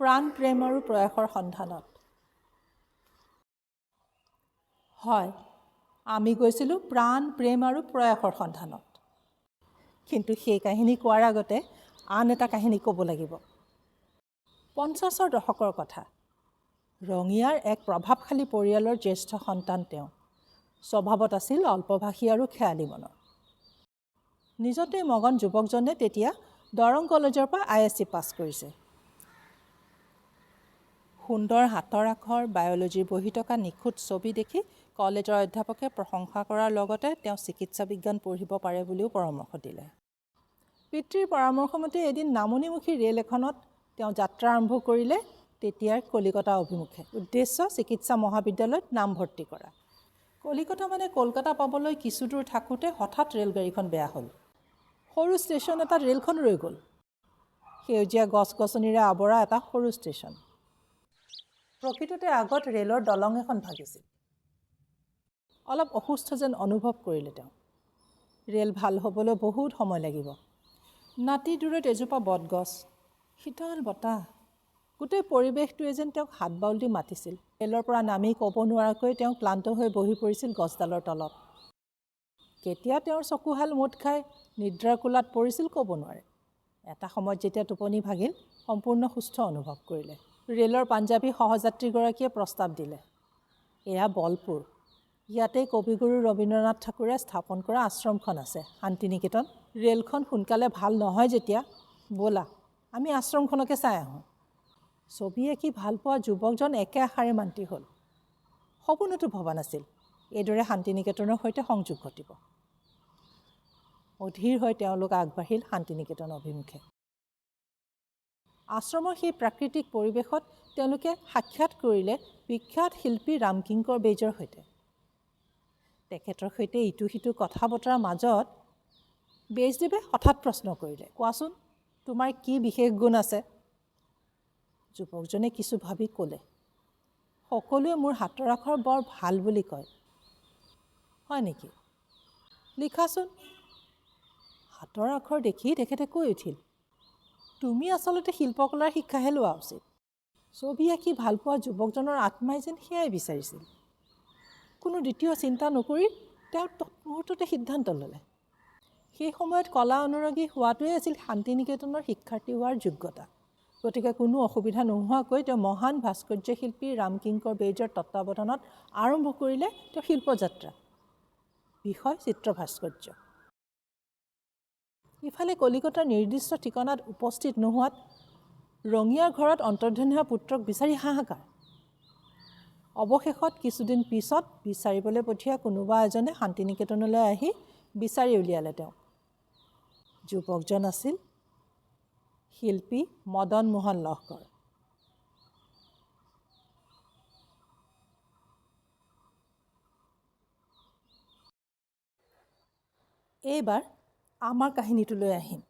প্ৰাণ প্ৰেম আৰু প্ৰয়াসৰ সন্ধানত। হয়, আমি গৈছিলোঁ প্ৰাণ প্ৰেম আৰু প্ৰয়াসৰ সন্ধানত। কিন্তু সেই কাহিনী কোৱাৰ আগতে আন এটা কাহিনী ক'ব লাগিব। 50ৰ দশকৰ কথা। ৰঙিয়াৰ এক প্ৰভাৱশালী পৰিয়ালৰ জ্যেষ্ঠ সন্তান তেওঁ। স্বভাৱত আছিল অল্পভাষী আৰু খেয়ালী মনৰ। নিজতে মগন যুৱকজনে তেতিয়া দৰং কলেজৰ পৰা ISC পাছ কৰিছে। সুন্দৰ হাতৰ আখৰ, বায়'লজিৰ বহি থকা নিখুঁত ছবি দেখি কলেজৰ অধ্যাপকে প্ৰশংসা কৰাৰ লগতে তেওঁ চিকিৎসা বিজ্ঞান পঢ়িব পাৰে বুলিও পৰামৰ্শ দিলে। পিতৃৰ পৰামৰ্শমতে এদিন নামনিমুখী ৰেল এখনত তেওঁ যাত্ৰা আৰম্ভ কৰিলে তেতিয়াৰ কলিকতা অভিমুখে। উদ্দেশ্য চিকিৎসা মহাবিদ্যালয়ত নামভৰ্তি কৰা। কলিকতা মানে কলকাতা পাবলৈ কিছু দূৰ থাকোঁতে হঠাৎ ৰেলগাড়ীখন বেয়া হ'ল। সৰু ষ্টেচন এটাত ৰেলখন ৰৈ গ'ল। সেউজীয়া গছ গছনিৰে আৱৰা এটা সৰু ষ্টেচন। প্ৰকৃততে আগত ৰেলৰ দলং এখন ভাগিছিল। অলপ অসুস্থ যেন অনুভৱ কৰিলে তেওঁ। ৰেল ভাল হ'বলৈ বহুত সময় লাগিব। নাতি দূৰত এজোপা বটগছ, শীতল বতাহ, গোটেই পৰিৱেশটোৱে যেন তেওঁক হাত বাউল দি মাতিছিল। ৰেলৰ পৰা নামি ক'ব নোৱাৰাকৈ তেওঁ ক্লান্ত হৈ বহি পৰিছিল গছডালৰ তলত। কেতিয়া তেওঁৰ চকুহাল মুঠ খাই নিদ্ৰাৰ কোলাত পৰিছিল ক'ব নোৱাৰে। এটা সময়ত যেতিয়া টোপনি ভাগিল সম্পূৰ্ণ সুস্থ অনুভৱ কৰিলে। ৰেলৰ পাঞ্জাবী সহযাত্ৰীগৰাকীয়ে প্ৰস্তাৱ দিলে, এয়া বলপুৰ, ইয়াতেই কবিগুৰু ৰবীন্দ্ৰনাথ ঠাকুৰে স্থাপন কৰা আশ্ৰমখন আছে, শান্তিনিকেতন। ৰেলখন সোনকালে ভাল নহয় যেতিয়া, ব'লা আমি আশ্ৰমখনকে চাই আহোঁ। ছবি আঁকি ভাল পোৱা যুৱকজন একে আশাৰে মান্তি হ'ল। সপোনতো ভবা নাছিল এইদৰে শান্তিনিকেতনৰ সৈতে সংযোগ ঘটিব। অধীৰ হৈ তেওঁলোক আগবাঢ়িল শান্তিনিকেতন অভিমুখে। আশ্ৰমৰ সেই প্ৰাকৃতিক পৰিৱেশত তেওঁলোকে সাক্ষাৎ কৰিলে বিখ্যাত শিল্পী ৰামকিংকৰ বেজৰ সৈতে। তেখেতৰ সৈতে ইটো সিটো কথা বতৰাৰ মাজত বেজদেৱে হঠাৎ প্ৰশ্ন কৰিলে, কোৱাচোন তোমাৰ কি বিশেষ গুণ আছে? যুৱকজনে কিছু ভাবি ক'লে, সকলোৱে মোৰ হাতৰ আখৰ বৰ ভাল বুলি কয়। হয় নেকি? লিখাচোন। হাতৰ আখৰ দেখি তেখেতে কৈ উঠিল, তুমি আচলতে শিল্পকলাৰ শিক্ষাহে লোৱা উচিত। ছবি আঁকি ভাল পোৱা যুৱকজনৰ আত্মাই যেন সেয়াই বিচাৰিছিল। কোনো দ্বিতীয় চিন্তা নকৰি তেওঁ তৎমুহূৰ্ততে সিদ্ধান্ত ল'লে। সেই সময়ত কলা অনুৰাগী হোৱাটোৱে আছিল শান্তিনিকেতনৰ শিক্ষাৰ্থী হোৱাৰ যোগ্যতা। গতিকে কোনো অসুবিধা নোহোৱাকৈ তেওঁ মহান ভাস্কৰ্য শিল্পী ৰামকিংকৰ বেজৰ তত্ত্বাৱধানত আৰম্ভ কৰিলে তেওঁ শিল্পযাত্ৰা। বিষয় চিত্ৰ ভাস্কৰ্য। ইফালে কলিকতাৰ নিৰ্দিষ্ট ঠিকনাত উপস্থিত নোহোৱাত ৰঙিয়াৰ ঘৰত অন্তৰ্ধানী হোৱা পুত্ৰক বিচাৰি হাহাকাৰ। অৱশেষত কিছুদিন পিছত বিচাৰিবলৈ পঠিওৱা কোনোবা এজনে শান্তিনিকেতনলৈ আহি বিচাৰি উলিয়ালে তেওঁক। যুৱকজন আছিল শিল্পী মদন মোহন লহকৰ। এইবাৰ আমাৰ কাহিনীটোলৈ আহিম।